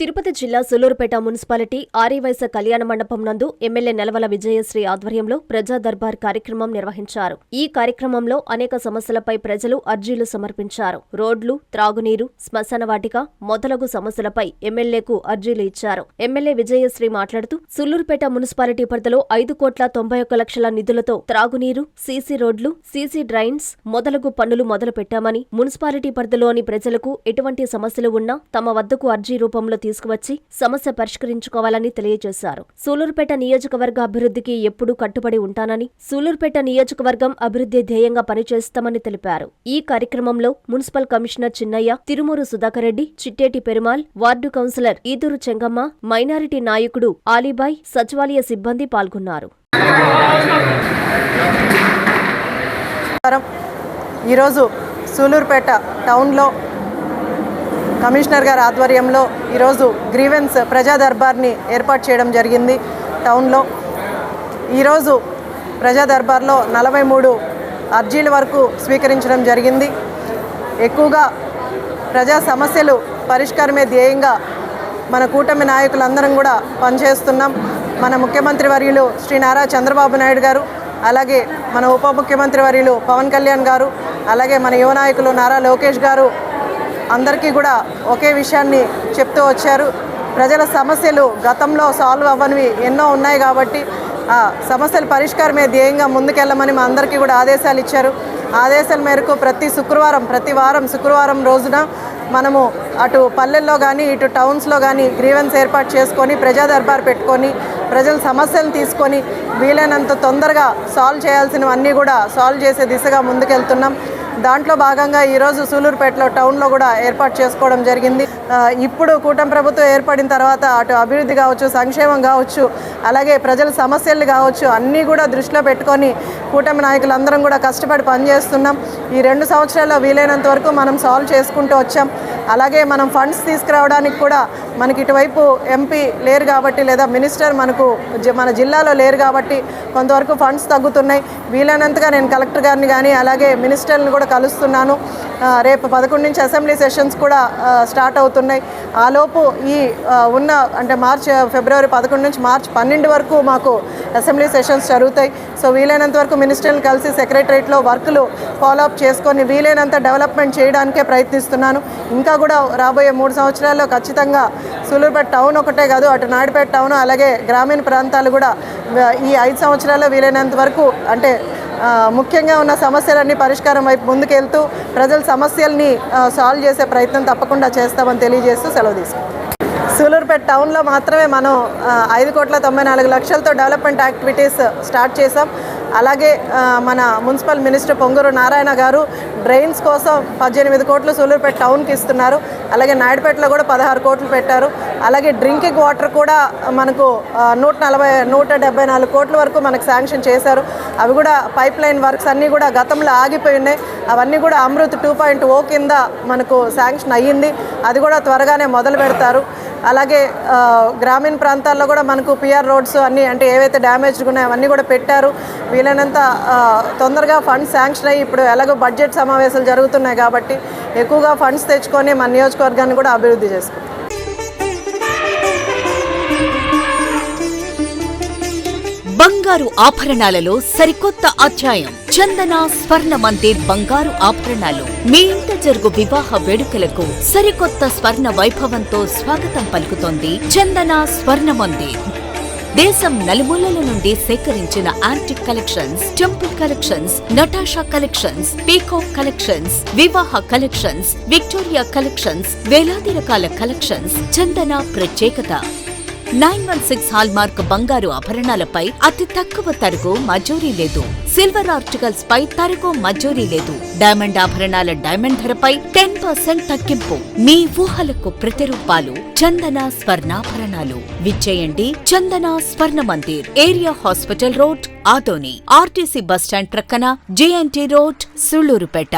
తిరుపతి జిల్లా సూలూరుపేట మున్సిపాలిటీ ఆర్యవైశ్య కళ్యాణ మండపం నందు ఎమ్మెల్యే నెలవల విజయశ్రీ ఆధ్వర్యంలో ప్రజా దర్బార్ కార్యక్రమం నిర్వహించారు. ఈ కార్యక్రమంలో అనేక సమస్యలపై ప్రజలు అర్జీలు సమర్పించారు. రోడ్లు, త్రాగునీరు, శ్మశాన వాటిక మొదలగు సమస్యలపై ఎమ్మెల్యేకు అర్జీలు ఇచ్చారు. ఎమ్మెల్యే విజయశ్రీ మాట్లాడుతూ సూలూరుపేట మున్సిపాలిటీ పరిధిలో 5,91,00,000 నిధులతో త్రాగునీరు, సీసీ రోడ్లు, సీసీ డ్రైన్స్ మొదలగు పనులు మొదలు పెట్టామని, మున్సిపాలిటీ పరిధిలోని ప్రజలకు ఎటువంటి సమస్యలు ఉన్నా తమ వద్దకు అర్జీ రూపంలో తీసుకువచ్చి సమస్య పరిష్కరించుకోవాలని తెలియజేశారు. సూలూరుపేట నియోజకవర్గ అభివృద్ధికి ఎప్పుడూ కట్టుబడి ఉంటానని, సూలూరుపేట నియోజకవర్గం అభివృద్ధి ధ్యేయంగా పనిచేస్తామని తెలిపారు. ఈ కార్యక్రమంలో municipal commissioner Chinnaiah, Tirumuru Sudhakar Reddy, Chitteti Perumal, ward councillor Eduru Chengamma, minority నాయకుడు ఆలీబాయ్, సచివాలయ సిబ్బంది పాల్గొన్నారు. ఈరోజు సూలూరుపేట టౌన్లో కమిషనర్ గారి ఆధ్వర్యంలో ఈరోజు గ్రీవెన్స్ ప్రజా దర్బార్ని ఏర్పాటు చేయడం జరిగింది. టౌన్లో ఈరోజు ప్రజా దర్బార్లో 43 అర్జీల వరకు స్వీకరించడం జరిగింది. ఎక్కువగా ప్రజా సమస్యలు పరిష్కారమే ధ్యేయంగా మన కూటమి నాయకులందరం కూడా పనిచేస్తున్నాం. మన ముఖ్యమంత్రి వర్యులు శ్రీ నారా చంద్రబాబు నాయుడు గారు, అలాగే మన ఉప ముఖ్యమంత్రి వర్యులు పవన్ కళ్యాణ్ గారు, అలాగే మన యువ నాయకులు నారా లోకేష్ గారు అందరికీ కూడా ఒకే విషయాన్ని చెప్తూ వచ్చారు. ప్రజల సమస్యలు గతంలో సాల్వ్ అవ్వనివి ఎన్నో ఉన్నాయి కాబట్టి ఆ సమస్యల పరిష్కారమే ధ్యేయంగా ముందుకెళ్ళమని మా అందరికీ కూడా ఆదేశాలు ఇచ్చారు. ఆదేశాల మేరకు ప్రతి వారం శుక్రవారం రోజున మనము అటు పల్లెల్లో కానీ ఇటు టౌన్స్లో కానీ గ్రీవెన్స్ ఏర్పాటు చేసుకొని ప్రజా దర్బార్ పెట్టుకొని ప్రజల సమస్యలను తీసుకొని వీలైనంత తొందరగా సాల్వ్ చేయాల్సినవన్నీ కూడా సాల్వ్ చేసే దిశగా ముందుకెళ్తున్నాం. దాంట్లో భాగంగా ఈరోజు సూలూరుపేటలో టౌన్లో కూడా ఏర్పాటు చేసుకోవడం జరిగింది. ఇప్పుడు కూటమి ప్రభుత్వం ఏర్పడిన తర్వాత అటు అభివృద్ధి కావచ్చు, సంక్షేమం కావచ్చు, అలాగే ప్రజల సమస్యలు కావచ్చు అన్నీ కూడా దృష్టిలో పెట్టుకొని కూటమి నాయకులందరం కూడా కష్టపడి పనిచేస్తున్నాం. ఈ 2 సంవత్సరాల్లో వీలైనంత వరకు మనం సాల్వ్ చేసుకుంటూ వచ్చాం. అలాగే మనం ఫండ్స్ తీసుకురావడానికి కూడా మనకి ఇటువైపు ఎంపీ లేరు కాబట్టి, లేదా మినిస్టర్ మన జిల్లాలో లేరు కాబట్టి కొంతవరకు ఫండ్స్ తగ్గుతున్నాయి. వీలైనంతగా నేను కలెక్టర్ గారిని కానీ అలాగే మినిస్టర్ని కూడా కలుస్తున్నాను. రేపు 11 నుంచి అసెంబ్లీ సెషన్స్ కూడా స్టార్ట్ అవుతున్నాయి. ఆలోపు ఈ అంటే ఫిబ్రవరి 11 నుంచి మార్చి 12 వరకు మాకు అసెంబ్లీ సెషన్స్ జరుగుతాయి. సో వీలైనంత వరకు మినిస్టర్ని కలిసి సెక్రటరేట్లో వర్కులు ఫాలోఅప్ చేసుకొని వీలైనంత డెవలప్మెంట్ చేయడానికే ప్రయత్నిస్తున్నాను. ఇంకా కూడా రాబోయే 3 సంవత్సరాల్లో ఖచ్చితంగా సూలూరుపేట టౌన్ ఒకటే కాదు, అటు నాయుడుపేట టౌన్ అలాగే గ్రామీణ ప్రాంతాలు కూడా ఈ 5 సంవత్సరాల్లో వీలైనంత వరకు అంటే ముఖ్యంగా ఉన్న సమస్యలన్నీ పరిష్కారం వైపు ముందుకెళ్తూ ప్రజల సమస్యల్ని సాల్వ్ చేసే ప్రయత్నం తప్పకుండా చేస్తామని తెలియజేస్తూ సెలవు తీసుకుంటాం. సూలూరుపేట టౌన్లో మాత్రమే మనం 5,94,00,000తో డెవలప్మెంట్ యాక్టివిటీస్ స్టార్ట్ చేసాం. అలాగే మన మున్సిపల్ మినిస్టర్ పొంగూరు నారాయణ గారు డ్రైన్స్ కోసం 18 కోట్లు సూలూరుపేట టౌన్కి ఇస్తున్నారు. అలాగే నాయుడుపేటలో కూడా 16 కోట్లు పెట్టారు. అలాగే డ్రింకింగ్ వాటర్ కూడా మనకు 174 కోట్ల వరకు మనకు శాంక్షన్ చేశారు. అవి కూడా పైప్ లైన్ వర్క్స్ అన్నీ కూడా గతంలో ఆగిపోయి ఉన్నాయి. అవన్నీ కూడా అమృత్ 2.0 కింద మనకు శాంక్షన్ అయ్యింది. అది కూడా త్వరగానే మొదలు పెడతారు. అలాగే గ్రామీణ ప్రాంతాల్లో కూడా మనకు పిఆర్ రోడ్స్ అన్నీ అంటే ఏవైతే డ్యామేజ్డ్ ఉన్నాయో అవన్నీ కూడా పెట్టారు. వీలైనంత తొందరగా ఫండ్స్ శాంక్షన్ అయ్యి ఇప్పుడు ఎలాగో బడ్జెట్ సమావేశాలు జరుగుతున్నాయి కాబట్టి ఎక్కువగా ఫండ్స్ తెచ్చుకొని మన నియోజకవర్గాన్ని కూడా అభివృద్ధి చేసుకుంటాం. బంగారు ఆభరణాలలో సరికొత్త అధ్యాయం. చందన స్వర్ణ మందిర్ బంగారు ఆభరణాలు. మీ ఇంట జరుగు వివాహ వేడుకలకు సరికొత్త స్వర్ణ వైభవంతో స్వాగతం పలుకుతోంది చందన స్వర్ణ మందిర్. దేశం నలుమూలల నుండి సేకరించిన antique collections, temple collections, Natasha collections, peacock collections, వివాహ కలెక్షన్స్, విక్టోరియా కలెక్షన్స్, వేలాది రకాల కలెక్షన్స్. చందన ప్రత్యేకత 916 హాల్మార్క్ బంగారు ఆభరణాలపై అతి తక్కువ తరుగు మజూరీ లేదు. సిల్వర్ ఆర్టికల్స్ పై తరుగు మజూరీ లేదు. డైమండ్ ఆభరణాల డైమండ్ ధరపై 10% తగ్గింపు. మీ ఊహలకు ప్రతిరూపాలు చందన స్వర్ణాభరణాలు. విచ్చేయండి చందన స్వర్ణ Mandir, area hospital road, Adoni, RTC bus stand ప్రక్కన, జేఎన్టీ రోడ్, సూళ్లూరుపేట.